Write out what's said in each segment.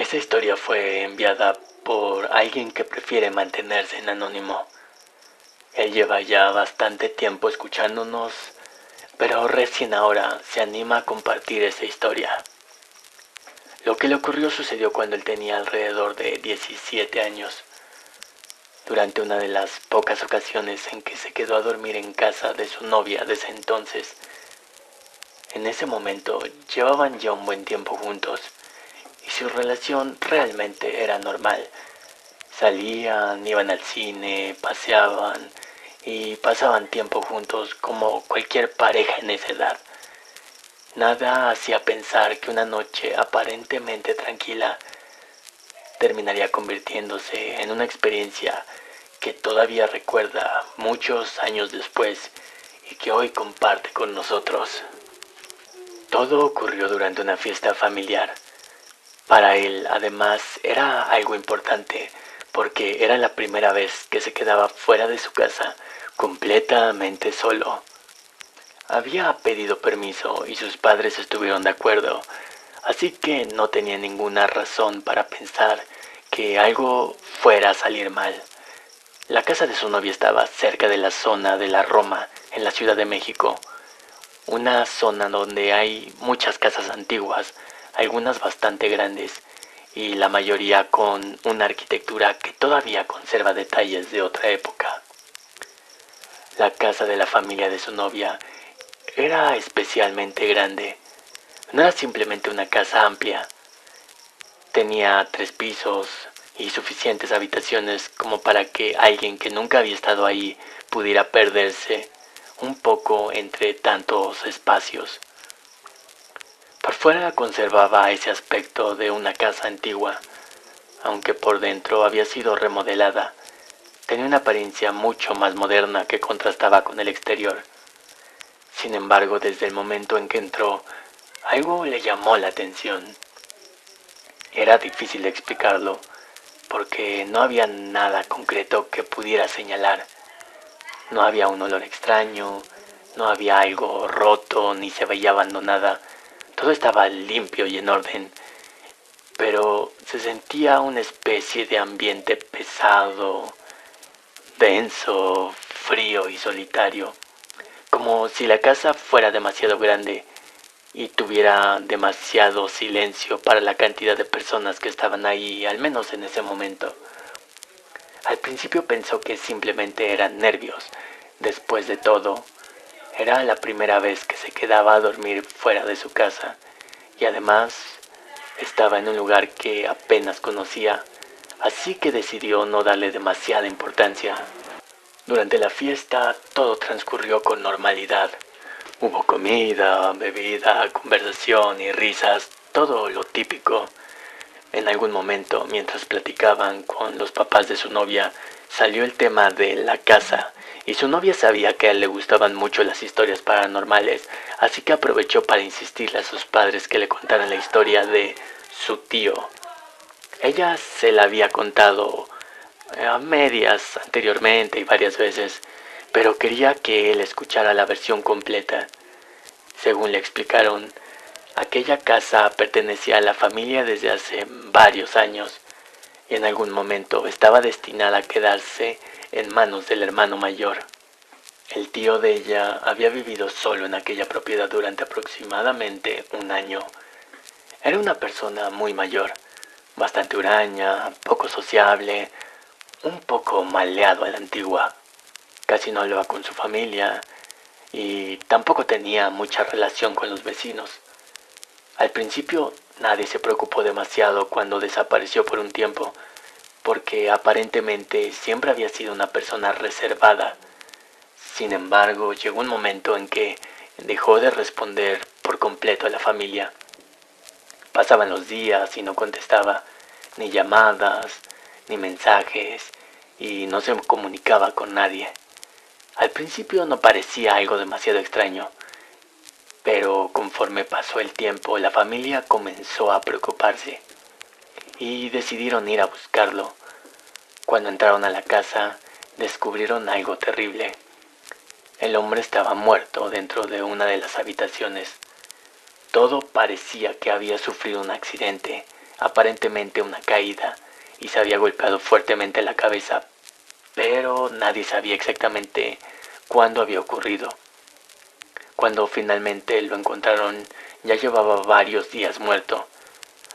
Esa historia fue enviada por alguien que prefiere mantenerse en anónimo. Él lleva ya bastante tiempo escuchándonos, pero recién ahora se anima a compartir esa historia. Lo que le ocurrió sucedió cuando él tenía alrededor de 17 años, durante una de las pocas ocasiones en que se quedó a dormir en casa de su novia de ese entonces. En ese momento llevaban ya un buen tiempo juntos y su relación realmente era normal. Salían, iban al cine, paseaban y pasaban tiempo juntos como cualquier pareja en esa edad. Nada hacía pensar que una noche aparentemente tranquila terminaría convirtiéndose en una experiencia que todavía recuerda muchos años después y que hoy comparte con nosotros. Todo ocurrió durante una fiesta familiar. Para él, además, era algo importante porque era la primera vez que se quedaba fuera de su casa completamente solo. Había pedido permiso y sus padres estuvieron de acuerdo, así que no tenía ninguna razón para pensar que algo fuera a salir mal. La casa de su novia estaba cerca de la zona de la Roma, en la Ciudad de México, una zona donde hay muchas casas antiguas, algunas bastante grandes, y la mayoría con una arquitectura que todavía conserva detalles de otra época. La casa de la familia de su novia era especialmente grande. No era simplemente una casa amplia. Tenía 3 pisos y suficientes habitaciones como para que alguien que nunca había estado ahí pudiera perderse un poco entre tantos espacios. Por fuera conservaba ese aspecto de una casa antigua, aunque por dentro había sido remodelada. Tenía una apariencia mucho más moderna que contrastaba con el exterior. Sin embargo, desde el momento en que entró, algo le llamó la atención. Era difícil de explicarlo, porque no había nada concreto que pudiera señalar. No había un olor extraño, no había algo roto ni se veía abandonada. Todo estaba limpio y en orden, pero se sentía una especie de ambiente pesado, denso, frío y solitario, como si la casa fuera demasiado grande y tuviera demasiado silencio para la cantidad de personas que estaban ahí, al menos en ese momento. Al principio pensó que simplemente eran nervios. Después de todo, era la primera vez que se quedaba a dormir fuera de su casa y además estaba en un lugar que apenas conocía, así que decidió no darle demasiada importancia. Durante la fiesta todo transcurrió con normalidad. Hubo comida, bebida, conversación y risas, todo lo típico. En algún momento, mientras platicaban con los papás de su novia, salió el tema de la casa, y su novia sabía que a él le gustaban mucho las historias paranormales, así que aprovechó para insistirle a sus padres que le contaran la historia de su tío. Ella se la había contado a medias anteriormente y varias veces, pero quería que él escuchara la versión completa. Según le explicaron, aquella casa pertenecía a la familia desde hace varios años y en algún momento estaba destinada a quedarse en manos del hermano mayor. El tío de ella había vivido solo en aquella propiedad durante aproximadamente un año. Era una persona muy mayor, bastante huraña, poco sociable, un poco maleado a la antigua. Casi no hablaba con su familia y tampoco tenía mucha relación con los vecinos. Al principio nadie se preocupó demasiado cuando desapareció por un tiempo, porque aparentemente siempre había sido una persona reservada. Sin embargo, llegó un momento en que dejó de responder por completo a la familia. Pasaban los días y no contestaba ni llamadas, ni mensajes, y no se comunicaba con nadie. Al principio no parecía algo demasiado extraño, pero conforme pasó el tiempo, la familia comenzó a preocuparse y decidieron ir a buscarlo. Cuando entraron a la casa, descubrieron algo terrible. El hombre estaba muerto dentro de una de las habitaciones. Todo parecía que había sufrido un accidente. aparentemente una caída, y se había golpeado fuertemente la cabeza, pero nadie sabía exactamente cuándo había ocurrido. Cuando finalmente lo encontraron, ya llevaba varios días muerto.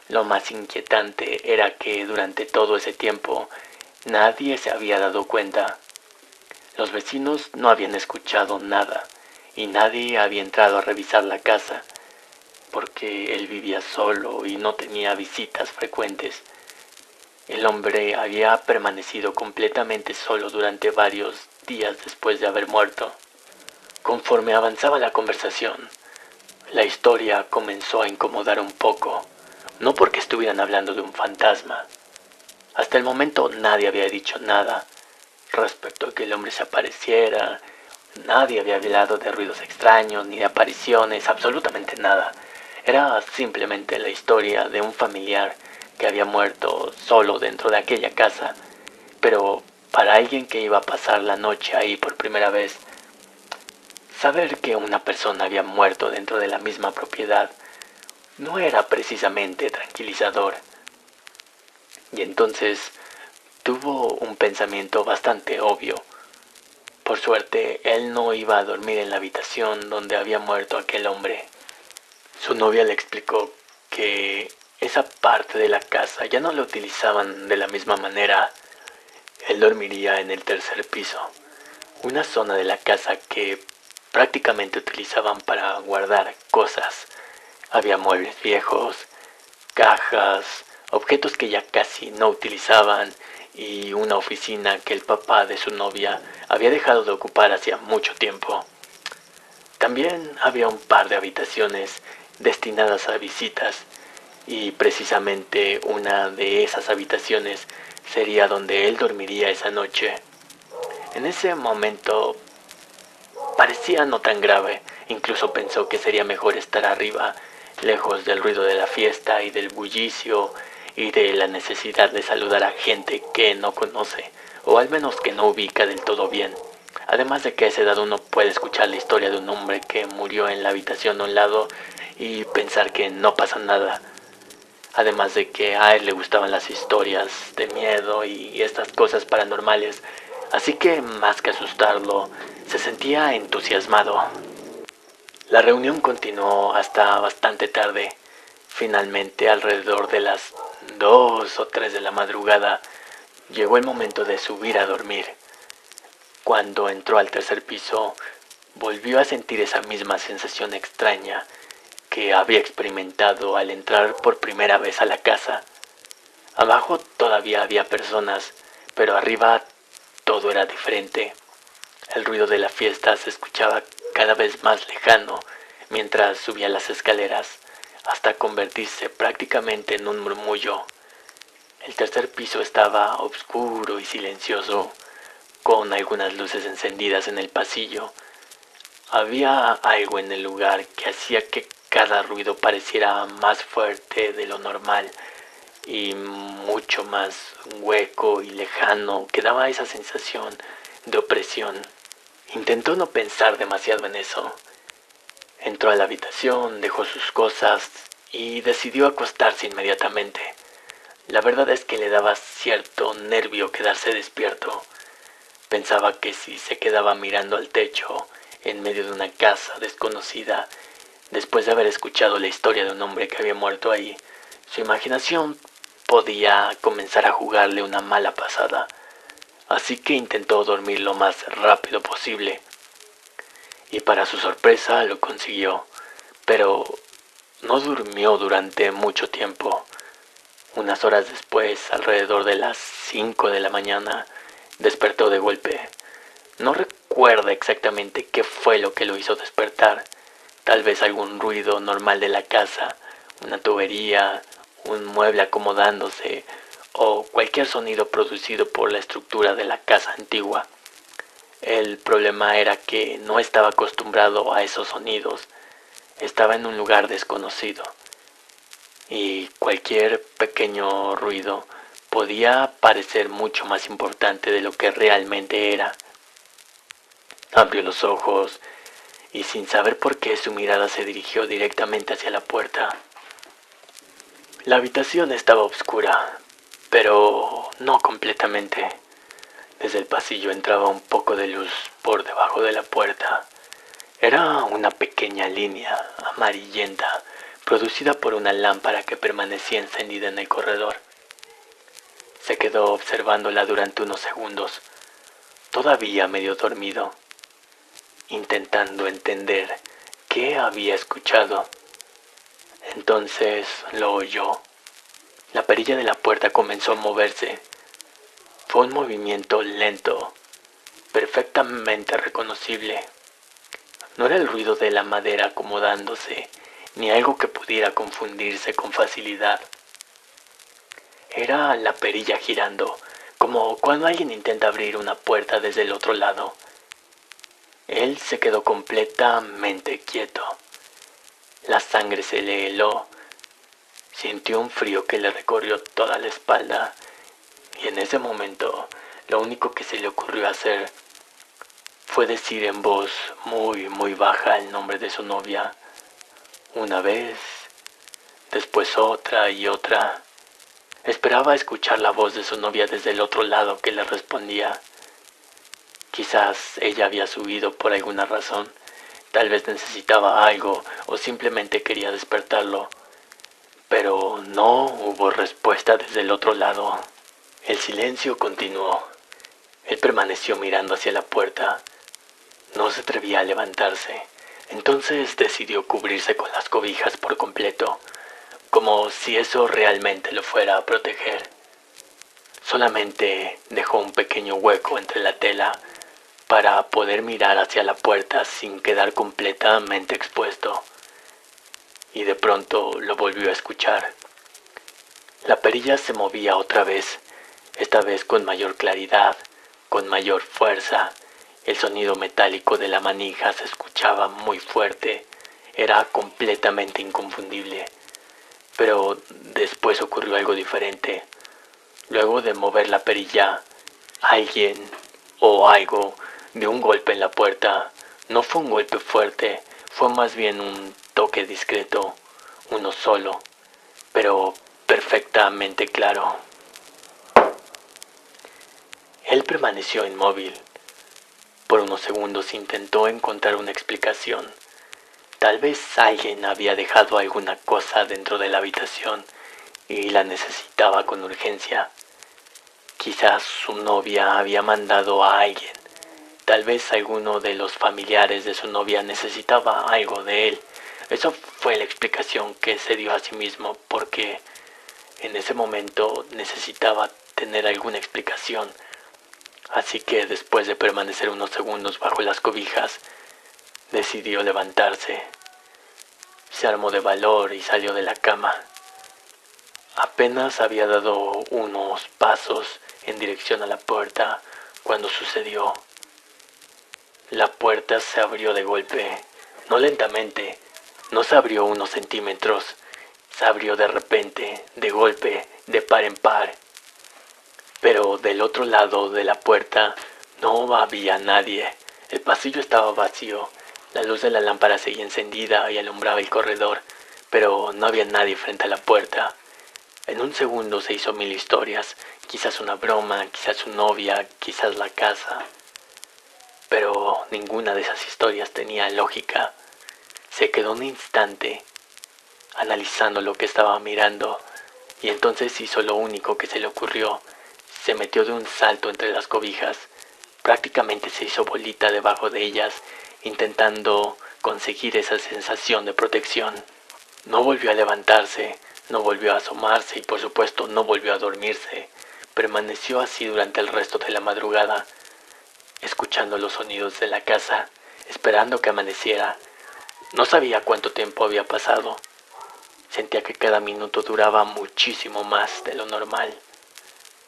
Lo más inquietante era que durante todo ese tiempo nadie se había dado cuenta. Los vecinos no habían escuchado nada y nadie había entrado a revisar la casa porque él vivía solo y no tenía visitas frecuentes. El hombre había permanecido completamente solo durante varios días después de haber muerto. Conforme avanzaba la conversación, la historia comenzó a incomodar un poco, no porque estuvieran hablando de un fantasma. Hasta el momento nadie había dicho nada respecto a que el hombre se apareciera, nadie había hablado de ruidos extraños ni de apariciones, absolutamente nada. Era simplemente la historia de un familiar que había muerto solo dentro de aquella casa, pero para alguien que iba a pasar la noche ahí por primera vez, saber que una persona había muerto dentro de la misma propiedad no era precisamente tranquilizador. Y entonces tuvo un pensamiento bastante obvio. Por suerte, él no iba a dormir en la habitación donde había muerto aquel hombre. Su novia le explicó que esa parte de la casa ya no la utilizaban de la misma manera. Él dormiría en el tercer piso, una zona de la casa que prácticamente utilizaban para guardar cosas. Había muebles viejos, cajas, objetos que ya casi no utilizaban y una oficina que el papá de su novia había dejado de ocupar hacía mucho tiempo. También había un par de habitaciones destinadas a visitas y precisamente una de esas habitaciones sería donde él dormiría esa noche. En ese momento parecía no tan grave, incluso pensó que sería mejor estar arriba, lejos del ruido de la fiesta y del bullicio y de la necesidad de saludar a gente que no conoce, o al menos que no ubica del todo bien. Además de que a esa edad uno puede escuchar la historia de un hombre que murió en la habitación de un lado y pensar que no pasa nada. Además de que a él le gustaban las historias de miedo y estas cosas paranormales, así que más que asustarlo, se sentía entusiasmado. La reunión continuó hasta bastante tarde. Finalmente, alrededor de las 2 o 3 de la madrugada, llegó el momento de subir a dormir. Cuando entró al tercer piso, volvió a sentir esa misma sensación extraña que había experimentado al entrar por primera vez a la casa. Abajo todavía había personas, pero arriba todo era diferente. El ruido de la fiesta se escuchaba cada vez más lejano mientras subía las escaleras, hasta convertirse prácticamente en un murmullo. El tercer piso estaba oscuro y silencioso, con algunas luces encendidas en el pasillo. Había algo en el lugar que hacía que cada ruido pareciera más fuerte de lo normal y mucho más hueco y lejano, que daba esa sensación de opresión. Intentó no pensar demasiado en eso. Entró a la habitación, dejó sus cosas y decidió acostarse inmediatamente. La verdad es que le daba cierto nervio quedarse despierto. Pensaba que si se quedaba mirando al techo en medio de una casa desconocida, después de haber escuchado la historia de un hombre que había muerto ahí, su imaginación podía comenzar a jugarle una mala pasada. Así que intentó dormir lo más rápido posible. Y para su sorpresa lo consiguió, pero no durmió durante mucho tiempo. Unas horas después, alrededor de las 5 de la mañana, despertó de golpe. No recuerda exactamente qué fue lo que lo hizo despertar. Tal vez algún ruido normal de la casa, una tubería, un mueble acomodándose o cualquier sonido producido por la estructura de la casa antigua. El problema era que no estaba acostumbrado a esos sonidos. Estaba en un lugar desconocido y cualquier pequeño ruido podía parecer mucho más importante de lo que realmente era. Abrió los ojos y sin saber por qué su mirada se dirigió directamente hacia la puerta. La habitación estaba oscura, pero no completamente. Desde el pasillo entraba un poco de luz por debajo de la puerta. Era una pequeña línea amarillenta producida por una lámpara que permanecía encendida en el corredor. Se quedó observándola durante unos segundos, todavía medio dormido, intentando entender qué había escuchado. Entonces lo oyó. La perilla de la puerta comenzó a moverse. Fue un movimiento lento, perfectamente reconocible. No era el ruido de la madera acomodándose, ni algo que pudiera confundirse con facilidad. Era la perilla girando, como cuando alguien intenta abrir una puerta desde el otro lado. Él se quedó completamente quieto. La sangre se le heló. Sintió un frío que le recorrió toda la espalda. Y en ese momento, lo único que se le ocurrió hacer fue decir en voz muy baja el nombre de su novia. Una vez, después otra y otra. Esperaba escuchar la voz de su novia desde el otro lado que le respondía. Quizás ella había subido por alguna razón. Tal vez necesitaba algo o simplemente quería despertarlo. Pero no hubo respuesta desde el otro lado. El silencio continuó. Él permaneció mirando hacia la puerta. No se atrevía a levantarse. Entonces decidió cubrirse con las cobijas por completo, como si eso realmente lo fuera a proteger. Solamente dejó un pequeño hueco entre la tela para poder mirar hacia la puerta sin quedar completamente expuesto. Y de pronto lo volvió a escuchar. La perilla se movía otra vez, esta vez con mayor claridad, con mayor fuerza. El sonido metálico de la manija se escuchaba muy fuerte, era completamente inconfundible. Pero después ocurrió algo diferente. Luego de mover la perilla, alguien o algo dio un golpe en la puerta. No fue un golpe fuerte, fue más bien un toque discreto, uno solo, pero perfectamente claro. Él permaneció inmóvil. Por unos segundos intentó encontrar una explicación. Tal vez alguien había dejado alguna cosa dentro de la habitación y la necesitaba con urgencia. Quizás su novia había mandado a alguien. Tal vez alguno de los familiares de su novia necesitaba algo de él. Eso fue la explicación que se dio a sí mismo, porque en ese momento necesitaba tener alguna explicación. Así que después de permanecer unos segundos bajo las cobijas, decidió levantarse. Se armó de valor y salió de la cama. Apenas había dado unos pasos en dirección a la puerta cuando sucedió. La puerta se abrió de golpe, no lentamente, no se abrió unos centímetros, se abrió de repente, de golpe, de par en par. Pero del otro lado de la puerta no había nadie. El pasillo estaba vacío. La luz de la lámpara seguía encendida y alumbraba el corredor, pero no había nadie frente a la puerta. En un segundo se hizo mil historias, quizás una broma, quizás su novia, quizás la casa. Pero ninguna de esas historias tenía lógica. Se quedó un instante analizando lo que estaba mirando y entonces hizo lo único que se le ocurrió. Se metió de un salto entre las cobijas. Prácticamente se hizo bolita debajo de ellas, intentando conseguir esa sensación de protección. No volvió a levantarse, no volvió a asomarse y por supuesto no volvió a dormirse. Permaneció así durante el resto de la madrugada, escuchando los sonidos de la casa, esperando que amaneciera. No sabía cuánto tiempo había pasado. Sentía que cada minuto duraba muchísimo más de lo normal.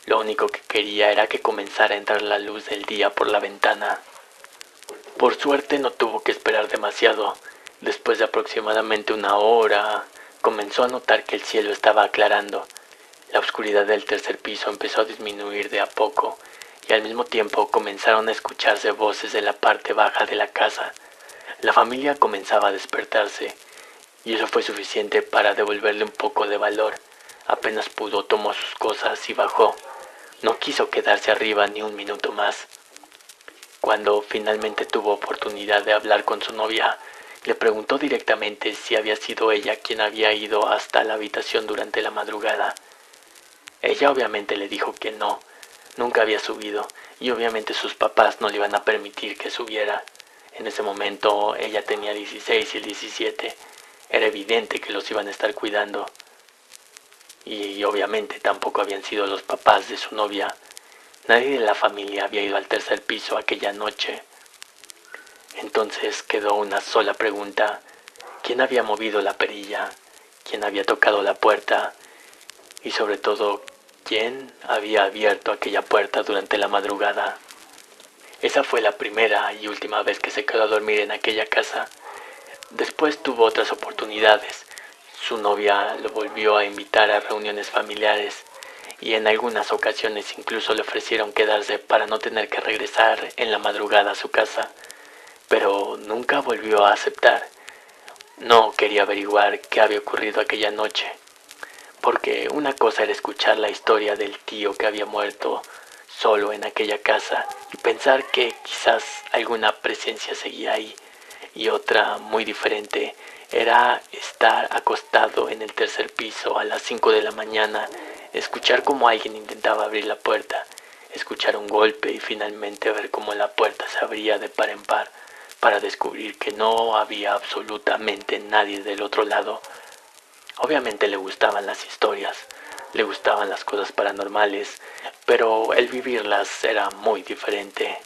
Lo único que quería era que comenzara a entrar la luz del día por la ventana. Por suerte no tuvo que esperar demasiado. Después de aproximadamente una hora, comenzó a notar que el cielo estaba aclarando. La oscuridad del tercer piso empezó a disminuir de a poco, y al mismo tiempo comenzaron a escucharse voces de la parte baja de la casa. La familia comenzaba a despertarse, y eso fue suficiente para devolverle un poco de valor. Apenas pudo, tomó sus cosas y bajó. No quiso quedarse arriba ni un minuto más. Cuando finalmente tuvo oportunidad de hablar con su novia, le preguntó directamente si había sido ella quien había ido hasta la habitación durante la madrugada. Ella obviamente le dijo que no, nunca había subido y obviamente sus papás no le iban a permitir que subiera. En ese momento ella tenía 16 y él 17. Era evidente que los iban a estar cuidando. Y obviamente tampoco habían sido los papás de su novia. Nadie de la familia había ido al tercer piso aquella noche. Entonces quedó una sola pregunta: ¿quién había movido la perilla? ¿Quién había tocado la puerta? Y sobre todo, ¿quién había abierto aquella puerta durante la madrugada? Esa fue la primera y última vez que se quedó a dormir en aquella casa. Después tuvo otras oportunidades. Su novia lo volvió a invitar a reuniones familiares y en algunas ocasiones incluso le ofrecieron quedarse para no tener que regresar en la madrugada a su casa, pero nunca volvió a aceptar. No quería averiguar qué había ocurrido aquella noche, porque una cosa era escuchar la historia del tío que había muerto solo en aquella casa y pensar que quizás alguna presencia seguía ahí, y otra muy diferente era estar acostado en el tercer piso a las 5 de la mañana, escuchar cómo alguien intentaba abrir la puerta, escuchar un golpe y finalmente ver cómo la puerta se abría de par en par para descubrir que no había absolutamente nadie del otro lado. Obviamente le gustaban las historias, le gustaban las cosas paranormales, pero el vivirlas era muy diferente.